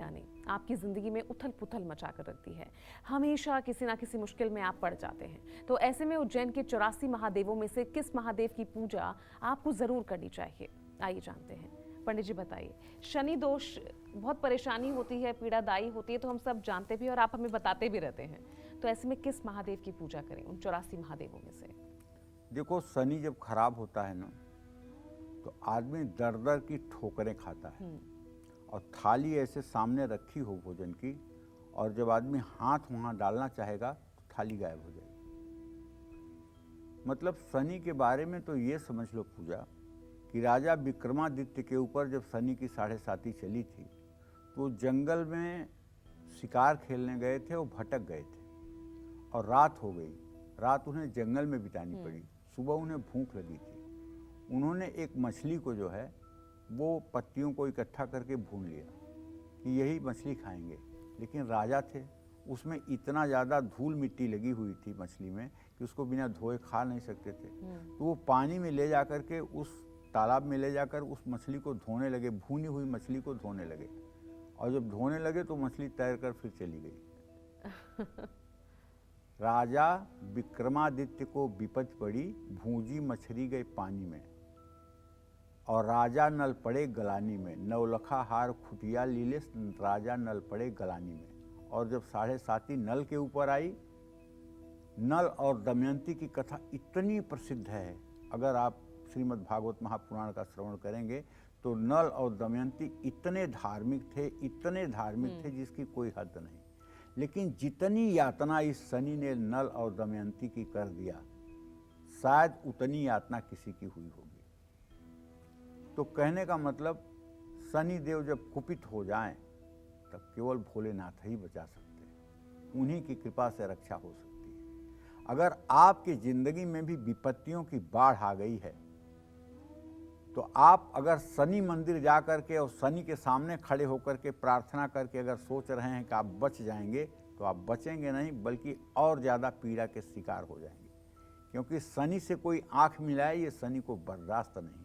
आनी आपकी ज़िंदगी में उथल पुथल मचा कर रखती है। हमेशा किसी ना किसी मुश्किल में आप पड़ जाते हैं। तो ऐसे में उज्जैन के 84 महादेवों में से किस महादेव की पूजा आपको ज़रूर करनी चाहिए? आइए जानते हैं। पंडित जी बताइए, शनि दोष बहुत परेशानी होती है, पीड़ादायी होती है, तो हम सब जानते भी और आप हमें बताते भी रहते हैं। तो ऐसे में किस महादेव की पूजा करें उन 84 महादेवों में से? देखो, शनि जब खराब होता है ना, तो आदमी दर दर की ठोकरें खाता है। और थाली ऐसे सामने रखी हो भोजन की, और जब आदमी हाथ वहाँ डालना चाहेगा तो थाली गायब हो जाएगी। मतलब शनि के बारे में तो ये समझ लो पूजा कि राजा विक्रमादित्य के ऊपर जब शनि की 7.5 चली थी, तो जंगल में शिकार खेलने गए थे, वो भटक गए थे और रात हो गई। रात उन्हें जंगल में बितानी पड़ी। सुबह उन्हें भूख लगी थी। उन्होंने एक मछली को जो है वो पत्तियों को इकट्ठा करके भून लिया कि यही मछली खाएंगे। लेकिन राजा थे, उसमें इतना ज़्यादा धूल मिट्टी लगी हुई थी मछली में कि उसको बिना धोए खा नहीं सकते थे। तो वो पानी में ले जा कर के उस तालाब में ले जाकर उस मछली को धोने लगे, भूनी हुई मछली को धोने लगे। और जब धोने लगे तो मछली तैर कर फिर चली गई। राजा विक्रमादित्य को विपद पड़ी, भूजी मछली गई पानी में, और राजा नल पड़े गलानी में। नवलखा हार खुटिया लीले, राजा नल पड़े गलानी में। और जब 7.5 नल के ऊपर आई, नल और दमयंती की कथा इतनी प्रसिद्ध है, अगर आप श्रीमद् भागवत महापुराण का श्रवण करेंगे तो नल और दमयंती इतने धार्मिक थे, इतने धार्मिक थे जिसकी कोई हद नहीं। लेकिन जितनी यातना इस शनि ने नल और दमयंती की कर दिया, शायद उतनी यातना किसी की हुई होगी। तो कहने का मतलब, शनि देव जब कुपित हो जाएं, तब केवल भोलेनाथ ही बचा सकते हैं। उन्हीं की कृपा से रक्षा हो सकती है। अगर आपकी जिंदगी में भी विपत्तियों की बाढ़ आ गई है, तो आप अगर शनि मंदिर जा करके और शनि के सामने खड़े होकर के प्रार्थना करके अगर सोच रहे हैं कि आप बच जाएंगे, तो आप बचेंगे नहीं, बल्कि और ज़्यादा पीड़ा के शिकार हो जाएंगे। क्योंकि शनि से कोई आंख मिलाए, ये शनि को बर्दाश्त नहीं है।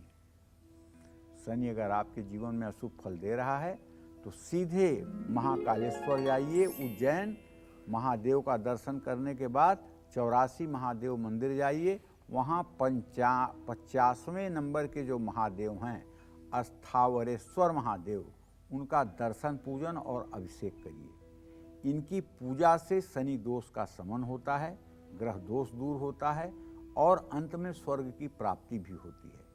शनि अगर आपके जीवन में अशुभ फल दे रहा है, तो सीधे महाकालेश्वर जाइए, उज्जैन महादेव का दर्शन करने के बाद 84 महादेव मंदिर जाइए। वहाँ 50वें नंबर के जो महादेव हैं, अस्थावरेश्वर महादेव, उनका दर्शन पूजन और अभिषेक करिए। इनकी पूजा से शनि दोष का शमन होता है, ग्रह दोष दूर होता है, और अंत में स्वर्ग की प्राप्ति भी होती है।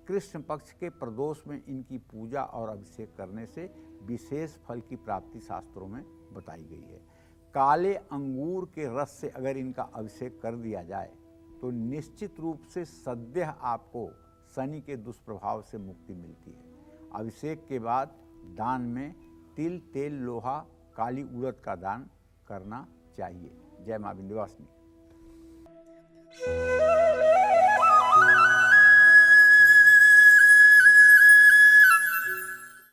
कृष्ण पक्ष के प्रदोष में इनकी पूजा और अभिषेक करने से विशेष फल की प्राप्ति शास्त्रों में बताई गई है। काले अंगूर के रस से अगर इनका अभिषेक कर दिया जाए, तो निश्चित रूप से सद्य आपको शनि के दुष्प्रभाव से मुक्ति मिलती है। अभिषेक के बाद दान में तिल, तेल, लोहा, काली उड़द का दान करना चाहिए। जय मां विंध्यवासिनी।